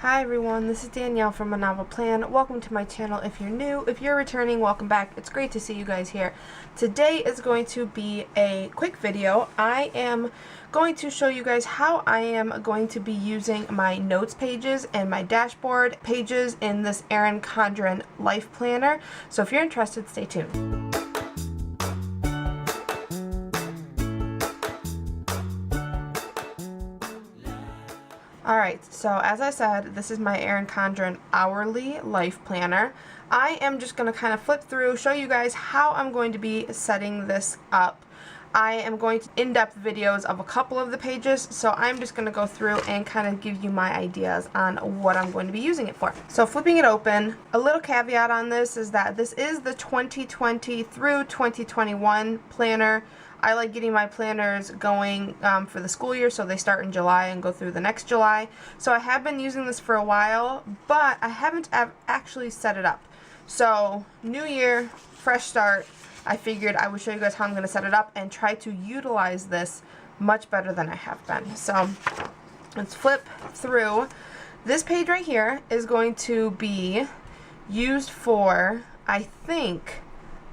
Hi everyone, this is Danielle from A Novel Plan. Welcome to my channel if you're new. If you're returning, welcome back. It's great to see you guys here. Today is going to be a quick video. I am going to show you guys how I am going to be using my notes pages and my dashboard pages in this Erin Condren life planner. So if you're interested, stay tuned. Alright, so as I said, this is my Erin Condren Hourly Life Planner. I am just going to kind of flip through, show you guys how I'm going to be setting this up. I am going to in-depth videos of a couple of the pages, so I'm just going to go through and kind of give you my ideas on what I'm going to be using it for. So flipping it open, a little caveat on this is that this is the 2020 through 2021 planner. I like getting my planners going for the school year, so they start in July and go through the next July. So I have been using this for a while, but I haven't actually set it up. So new year, fresh start, I figured I would show you guys how I'm going to set it up and try to utilize this much better than I have been. So let's flip through. This page right here is going to be used for, I think,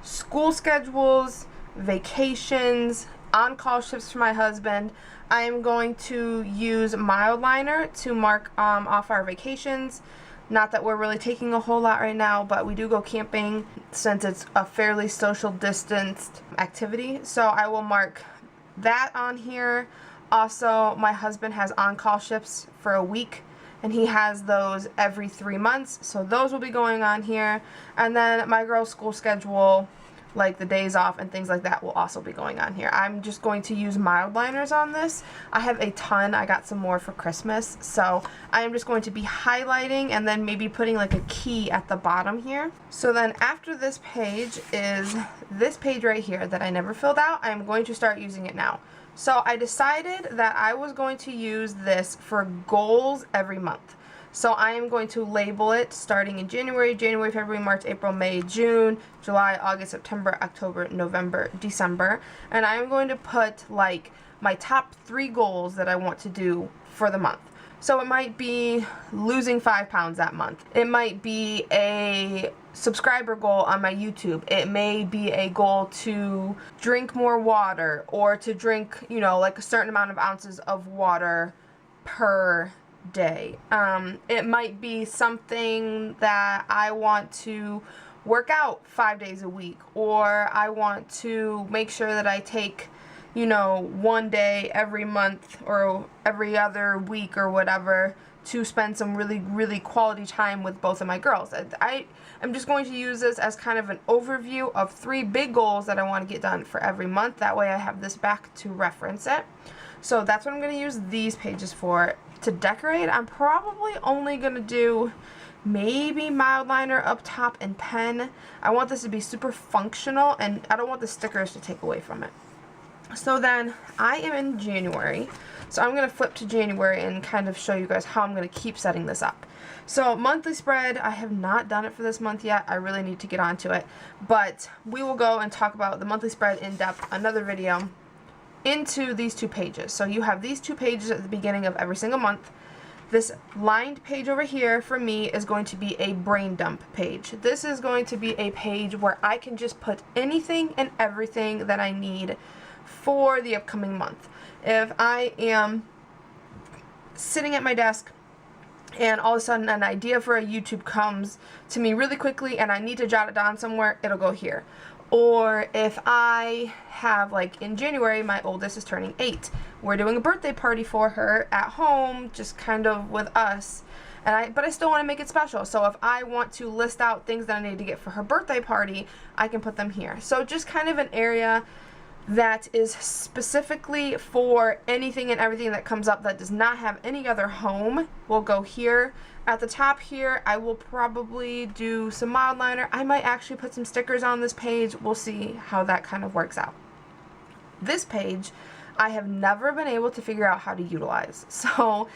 school schedules, vacations, on-call shifts for my husband. I am going to use Mildliner to mark off our vacations. Not that we're really taking a whole lot right now, but we do go camping since it's a fairly social distanced activity. So I will mark that on here. Also, my husband has on-call shifts for a week, and he has those every 3 months. So those will be going on here. And then my girls' school schedule, like the days off and things like that, will also be going on here. I'm just going to use Mildliners on this. I have a ton. I got some more for Christmas. So I'm just going to be highlighting and then maybe putting like a key at the bottom here. So then after this page is this page right here that I never filled out. I'm going to start using it now. So I decided that I was going to use this for goals every month. So I am going to label it starting in January, February, March, April, May, June, July, August, September, October, November, December. And I am going to put like my top 3 goals that I want to do for the month. So it might be losing 5 pounds that month. It might be a subscriber goal on my YouTube. It may be a goal to drink more water, or to drink, you know, like a certain amount of ounces of water per day. It might be something that I want to work out 5 days a week, or I want to make sure that I take, you know, 1 day every month or every other week or whatever to spend some really quality time with both of my girls. I'm just going to use this as kind of an overview of 3 big goals that I want to get done for every month. That way I have this back to reference it. So that's what I'm going to use these pages for. To decorate, I'm probably only going to do maybe Mildliner up top and pen. I want this to be super functional, and I don't want the stickers to take away from it. So then I am in January, so I'm going to flip to January and kind of show you guys how I'm going to keep setting this up. So monthly spread, I have not done it for this month yet. I really need to get onto it, but we will go and talk about the monthly spread in depth, another video, into these 2 pages. So you have these 2 pages at the beginning of every single month. This lined page over here for me is going to be a brain dump page. This is going to be a page where I can just put anything and everything that I need for the upcoming month. If I am sitting at my desk and all of a sudden an idea for a YouTube comes to me really quickly and I need to jot it down somewhere, it'll go here. Or if I have, like in January, my oldest is turning 8. We're doing a birthday party for her at home, just kind of with us. But I still want to make it special. So if I want to list out things that I need to get for her birthday party, I can put them here. So just kind of an area that is specifically for anything and everything that comes up that does not have any other home will go here. At the top here, I will probably do some Mildliner. I might actually put some stickers on this page. We'll see how that kind of works out. This page, I have never been able to figure out how to utilize. So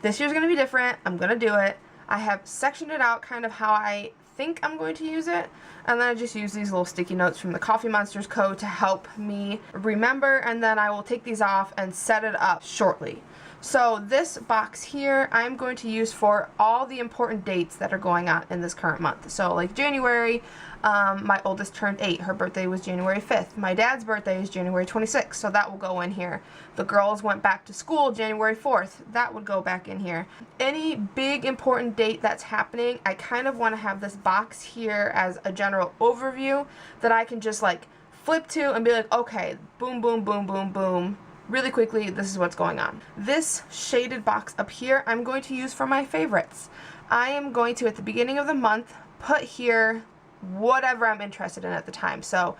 this year's going to be different. I'm going to do it. I have sectioned it out kind of how I think I'm going to use it, and then I just use these little sticky notes from the Coffee Monsters code to help me remember, and then I will take these off and set it up shortly. So this box here I'm going to use for all the important dates that are going on in this current month. So like January, my oldest turned 8. Her birthday was January 5th. My dad's birthday is January 26th, so that will go in here. The girls went back to school January 4th. That would go back in here. Any big important date that's happening, I kind of want to have this box here as a general overview that I can just like flip to and be like, okay, boom, boom, boom, boom, boom. Really quickly, this is what's going on. This shaded box up here, I'm going to use for my favorites. I am going to, at the beginning of the month, put here whatever I'm interested in at the time. So,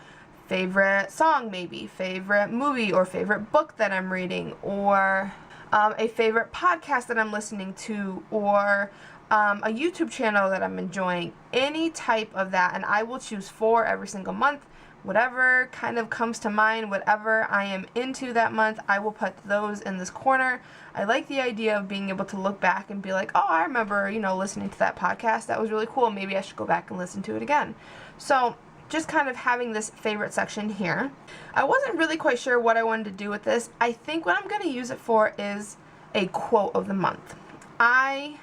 favorite song maybe, favorite movie or favorite book that I'm reading, or a favorite podcast that I'm listening to, or a YouTube channel that I'm enjoying. Any type of that, and I will choose 4 every single month. Whatever kind of comes to mind, whatever I am into that month, I will put those in this corner. I like the idea of being able to look back and be like, oh, I remember, you know, listening to that podcast. That was really cool. Maybe I should go back and listen to it again. So just kind of having this favorite section here. I wasn't really quite sure what I wanted to do with this. I think what I'm going to use it for is a quote of the month. I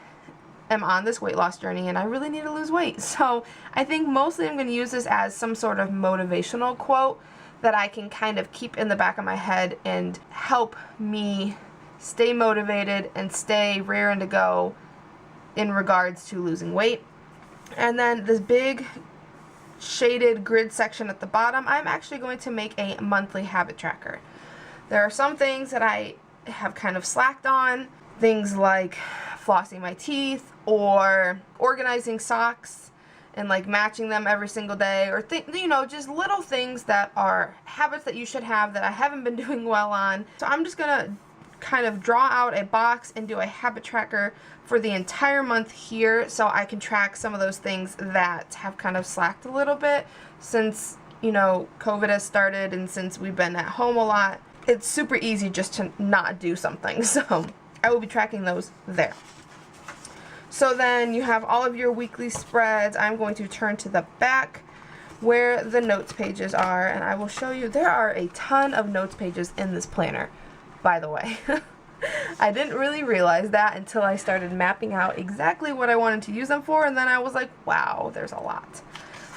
am on this weight loss journey and I really need to lose weight. So I think mostly I'm going to use this as some sort of motivational quote that I can kind of keep in the back of my head and help me stay motivated and stay raring to go in regards to losing weight. And then this big shaded grid section at the bottom, I'm actually going to make a monthly habit tracker. There are some things that I have kind of slacked on, things like flossing my teeth or organizing socks and like matching them every single day, or you know, just little things that are habits that you should have that I haven't been doing well on. So I'm just gonna kind of draw out a box and do a habit tracker for the entire month here, so I can track some of those things that have kind of slacked a little bit since, you know, COVID has started and since we've been at home a lot. It's super easy just to not do something, so I will be tracking those there. So then you have all of your weekly spreads. I'm going to turn to the back where the notes pages are, and I will show you there are a ton of notes pages in this planner, by the way. I didn't really realize that until I started mapping out exactly what I wanted to use them for, and then I was like, wow, there's a lot.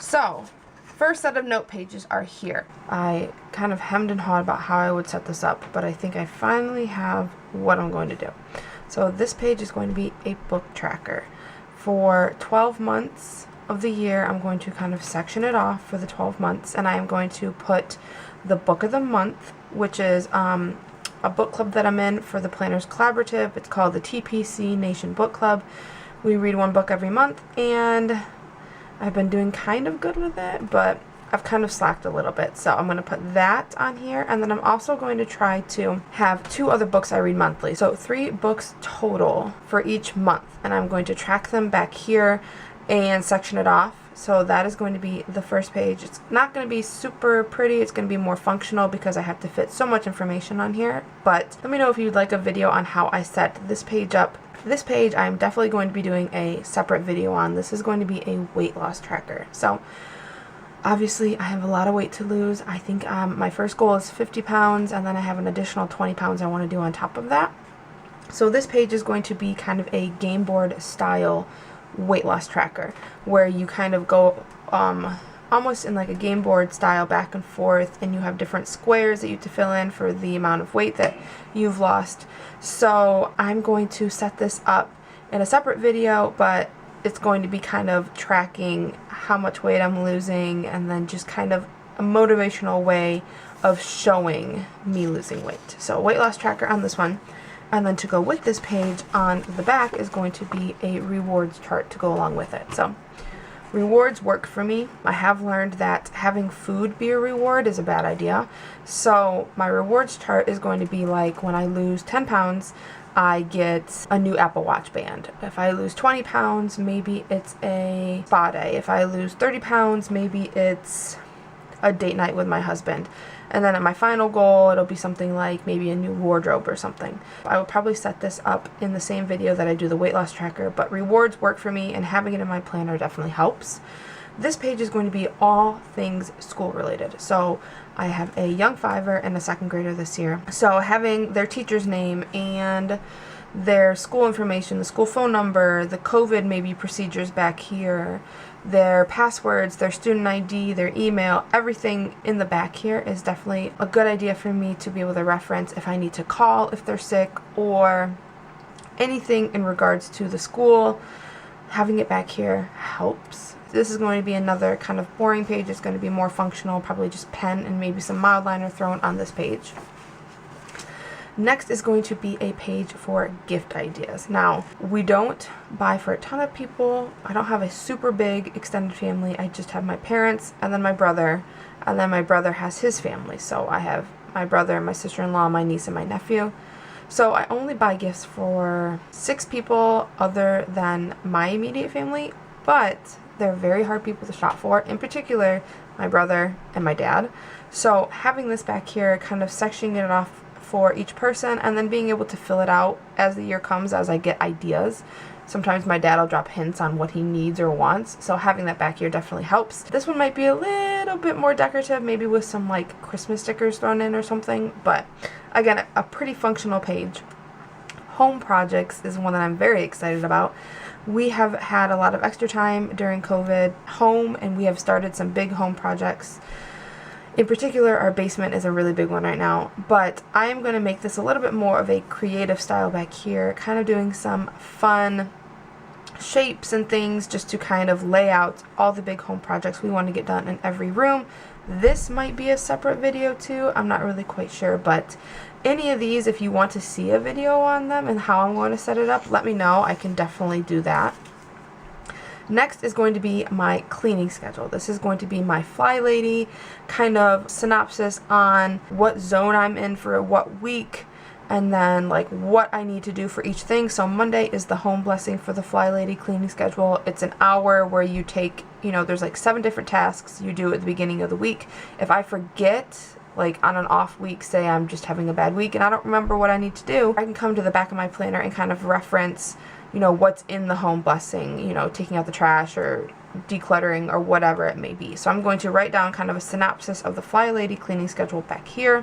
So, first set of note pages are here. I kind of hemmed and hawed about how I would set this up, but I think I finally have what I'm going to do. So this page is going to be a book tracker. For 12 months of the year, I'm going to kind of section it off for the 12 months, and I am going to put the book of the month, which is a book club that I'm in for the Planners Collaborative. It's called the TPC Nation Book Club. We read one book every month, and I've been doing kind of good with it, but I've kind of slacked a little bit. So I'm going to put that on here, and then I'm also going to try to have 2 other books I read monthly. So 3 books total for each month, and I'm going to track them back here and section it off. So that is going to be the first page. It's not going to be super pretty. It's going to be more functional because I have to fit so much information on here. But let me know if you'd like a video on how I set this page up. This page I'm definitely going to be doing a separate video on. This is going to be a weight loss tracker. So obviously I have a lot of weight to lose. I think my first goal is 50 pounds, and then I have an additional 20 pounds I want to do on top of that. So this page is going to be kind of a game board style weight loss tracker where you kind of go almost in like a game board style back and forth, and you have different squares that you have to fill in for the amount of weight that you've lost. So I'm going to set this up in a separate video, but it's going to be kind of tracking how much weight I'm losing, and then just kind of a motivational way of showing me losing weight. So weight loss tracker on this one. And then to go with this page on the back is going to be a rewards chart to go along with it. So rewards work for me. I have learned that having food be a reward is a bad idea. So my rewards chart is going to be like when I lose 10 pounds, I get a new Apple Watch band. If I lose 20 pounds, maybe it's a spa day. If I lose 30 pounds, maybe it's a date night with my husband. And then at my final goal, it'll be something like maybe a new wardrobe or something. I will probably set this up in the same video that I do the weight loss tracker, but rewards work for me, and having it in my planner definitely helps. This page is going to be all things school related. So I have a young fiver and a second grader this year. So having their teacher's name and their school information, the school phone number, the COVID maybe procedures back here, their passwords, their student ID, their email, everything in the back here is definitely a good idea for me to be able to reference if I need to call if they're sick or anything in regards to the school. Having it back here helps. This is going to be another kind of boring page. It's going to be more functional, probably just pen and maybe some mild liner thrown on this page. Next is going to be a page for gift ideas. Now, we don't buy for a ton of people. I don't have a super big extended family. I just have my parents and then my brother, and then my brother has his family. So I have my brother, my sister-in-law, my niece, and my nephew. So I only buy gifts for 6 people other than my immediate family, but they're very hard people to shop for, in particular my brother and my dad. So having this back here, kind of sectioning it off for each person and then being able to fill it out as the year comes as I get ideas. Sometimes my dad will drop hints on what he needs or wants, so having that back here definitely helps. This one might be a little bit more decorative, maybe with some like Christmas stickers thrown in or something, but again, a pretty functional page. Home projects is one that I'm very excited about. We have had a lot of extra time during COVID home, and we have started some big home projects. In particular, our basement is a really big one right now, but I am going to make this a little bit more of a creative style back here, kind of doing some fun shapes and things just to kind of lay out all the big home projects we want to get done in every room. This might be a separate video too, I'm not really quite sure, but any of these, if you want to see a video on them and how I'm going to set it up, let me know. I can definitely do that. Next is going to be my cleaning schedule. This is going to be my Fly Lady kind of synopsis on what zone I'm in for what week, and then like what I need to do for each thing. So Monday is the home blessing for the Fly Lady cleaning schedule. It's an hour where you take, there's like 7 different tasks you do at the beginning of the week. If I forget, like on an off week, say I'm just having a bad week and I don't remember what I need to do, I can come to the back of my planner and kind of reference what's in the home blessing, taking out the trash or decluttering or whatever it may be. So I'm going to write down kind of a synopsis of the Fly Lady cleaning schedule back here.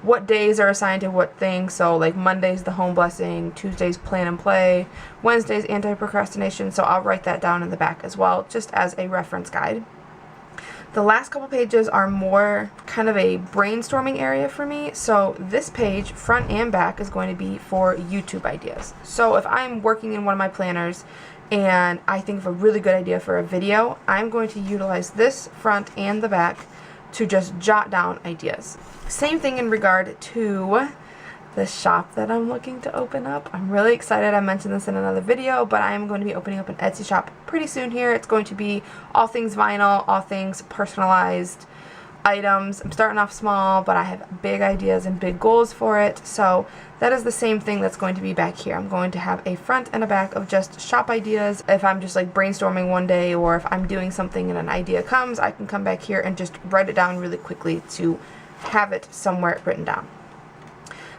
What days are assigned to what things. So like Monday's the home blessing, Tuesday's plan and play, Wednesday's anti-procrastination. So I'll write that down in the back as well, just as a reference guide. The last couple pages are more kind of a brainstorming area for me. So this page, front and back, is going to be for YouTube ideas. So if I'm working in one of my planners and I think of a really good idea for a video, I'm going to utilize this front and the back to just jot down ideas. Same thing in regard to the shop that I'm looking to open up. I'm really excited. I mentioned this in another video, but I am going to be opening up an Etsy shop pretty soon here. It's going to be all things vinyl, all things personalized items. I'm starting off small, but I have big ideas and big goals for it. So that is the same thing that's going to be back here. I'm going to have a front and a back of just shop ideas. If I'm just like brainstorming one day, or if I'm doing something and an idea comes, I can come back here and just write it down really quickly to have it somewhere written down.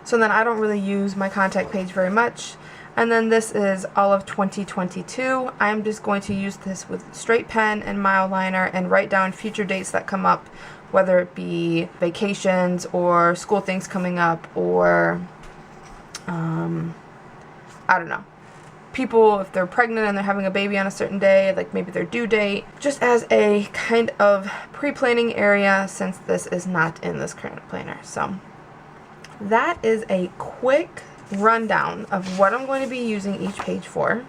So then I don't really use my contact page very much. And then this is all of 2022. I'm just going to use this with straight pen and mild liner and write down future dates that come up, whether it be vacations or school things coming up, or I don't know, people if they're pregnant and they're having a baby on a certain day, like maybe their due date, just as a kind of pre-planning area since this is not in this current planner. So that is a quick rundown of what I'm going to be using each page for.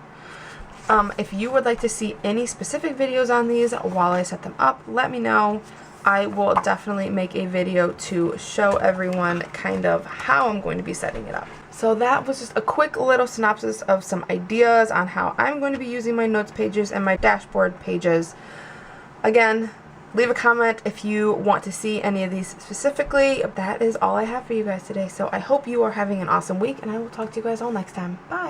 If you would like to see any specific videos on these while I set them up, let me know. I will definitely make a video to show everyone kind of how I'm going to be setting it up. So that was just a quick little synopsis of some ideas on how I'm going to be using my notes pages and my dashboard pages. Again, leave a comment if you want to see any of these specifically. That is all I have for you guys today. So I hope you are having an awesome week, and I will talk to you guys all next time. Bye!